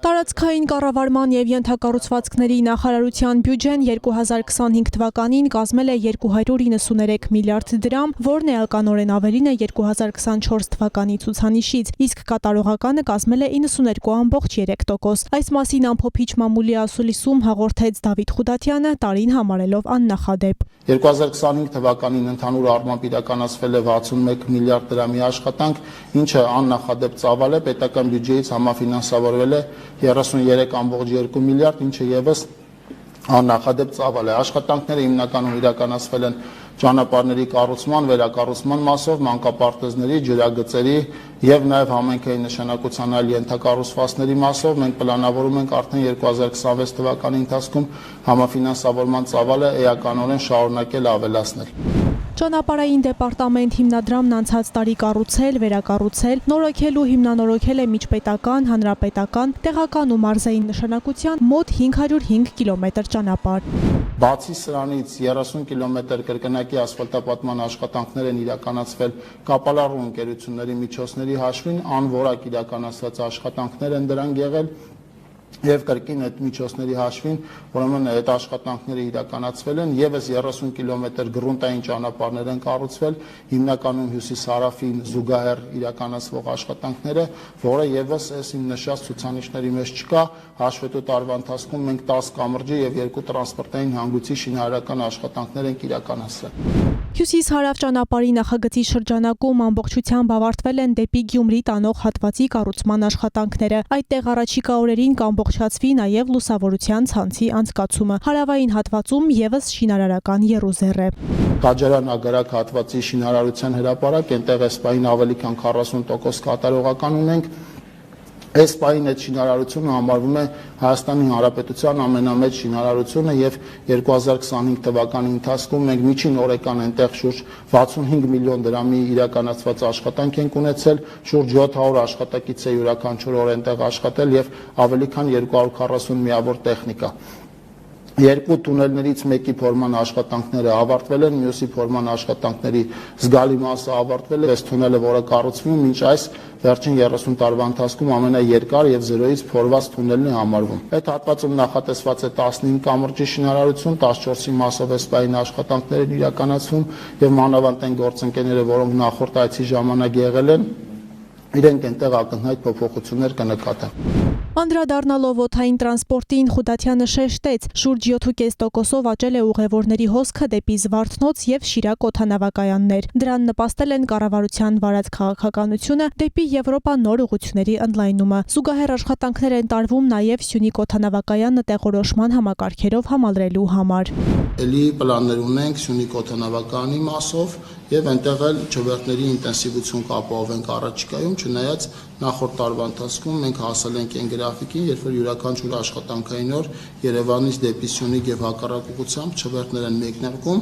Տարածքային կառավարման և ենթակառուցվածքների նախարարության բյուջեն 2025 թվականին կազմել է 293 միլիարդ դրամ, որն էականորեն ավելին է 2024 թվականի ցուցանիշից, իսկ կատարողականը կազմել է 92.3%։ Այս մասին ամփոփիչ մամուլի ասուլիսում հաղորդեց Դավիթ Խուդատյանը, տարին համարելով աննախադեպ։ 2025 թվականին ընդհանուր առմամբ իրականացվել է 61 միլիարդ դրամի աշխատանք, ինչը աննախադեպ ծավալ է, պետական բյուջեից համաֆինանսավորվել է 33.2 միլիարդ, ինչը եւս աննախադեպ ծավալ է։ Աշխատանքները հիմնականում իրականացվել են ճանապարհների կառուցման, վերակառուցման մասով, մանկապարտեզների, ջրագծերի եւ նաեւ համայնքային նշանակության այլ ենթակառուցվածքների մասով։ Մենք պլանավորում ենք արդեն 2026 թվականի ընթացքում համաֆինանսավորման ծավալը էականորեն շարունակել ավելացնել։ Ճանապարհային դեպարտամենտ հիմնադրամն անցած տարի կառուցել, վերակառուցել, նորոգել ու հիմնանորոգել է միջպետական, հանրապետական, տեղական ու մարզային նշանակության մոտ 505 կիլոմետր ճանապարհ։ Բացի սրանից 30 կիլոմետր կրկնակի ասֆալտապատման աշխատանքներ են իրականացվել կապալառու ընկերությունների միջոցների հաշվին, անորակ իրականացված աշխատանքներ են դրանք եղել եւ կրկին այդ միջոցների հաշվին, ուրեմն այդ աշխատանքները իրականացվել են, եւս 30 կիլոմետր գրունտային ճանապարհներ են կառուցվել, հիմնականում հյուսիս-հարավին զուգահեռ իրականացվող աշխատանքները, որը եւս այս իմ նշած ցուցանիշների մեջ չկա, հաշվետու տարվա ընթացքում մենք 10 կամրջի եւ 2 տրանսպորտային հանգույցի շինարարական աշխատանքներ ենք իրականացրել։ Հյուսիս-հարավ ճանապարհի նախագծի շրջանակում ամբողջությամբ ավարտվել են դեպի Գյումրի տանող հատվածի կառուցման աշխատանքները։ Այդտեղ առաջիկա օրերին կամբողջացվի նաև լուսավորության ցանցի անցկացումը։ Հարավային հատվածում եւս շինարարական եռուզեռ է։ Կաջարան-ագարակ հատվածի շինարարության հրապարակ, այնտեղ այս պահին ավելի քան 40% կատարողական ունենք։ Այս պահին այդ շինարարությունը համարվում է Հայաստանի Հանրապետության ամենամեծ շինարարությունը եւ 2025 թվականի ընթացքում մենք միջին օրական այնտեղ շուրջ 65 միլիոն դրամի իրականացված աշխատանք ենք ունեցել, շուրջ 700 աշխատակից է յուրաքանչյուր օր այնտեղ աշխատել եւ ավելի քան 240 միավոր տեխնիկա։ Երկու տունելներից մեկի փորման աշխատանքները ավարտվել են, մյուսի փորման աշխատանքների զգալի մասը ավարտվել է։ Այս թունելը, որը կառուցվում է, մինչ այս վերջին 30 տարվա ընթացքում ամենաերկար եւ զրոյից փորված թունելն է համարվում։ Այդ հատվածում նախատեսված է 15 կամրջի շինարարություն, 14-ի մասով այս պահին աշխատանքներ են իրականացվում եւ մանավանդ այն գործընկերները, որոնք նախորդ այցի ժամանակ եղել են, իրենք այնտեղ ակնհայտ փոփոխություններ կնկատեն։ Անդրադառնալով օդային տրանսպորտին, Խուդատյանը շեշտեց, շուրջ 7.5%-ով աճել է ուղևորների հոսքը դեպի Զվարթնոց եւ Շիրակ օդանավակայաններ։ Դրան նպաստել են կառավարության վարած քաղաքականությունը դեպի Եվրոպա նոր ուղղությունների ընդլայնումը։ Զուգահեռ աշխատանքներ են տարվում նաեւ Սյունիք օդանավակայանը տեղորոշման համակարգերով համալրելու համար։ Էլի պլաններ ունենք Սյունիք օդանավակայանի մասով եւ այնտեղ էլ չվերթների ինտենսիվություն կապահովենք առաջիկայում, չնայած նախորդ տարվա ընթացքում մենք հասել ենք այն գրաֆիկին, երբ որ յուրաքանչյուր աշխատանքային օր Երևանից դեպի Սյունիք եւ հակառակ ուղղությամբ չվերթներ են մեկնարկում։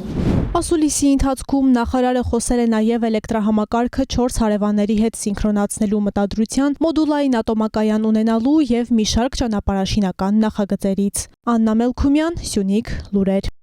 Ասուլիսի ընթացքում նախարարը խոսել է նաեւ էլեկտրահամակարգը 4 հարևանների հետ սինխրոնացնելու մտադրության, մոդուլային ատոմակայան ունենալու եւ մի շարք ճանապարհաշինական նախագծերից։ Աննա Մելքումյան, Սյունիք լուրեր։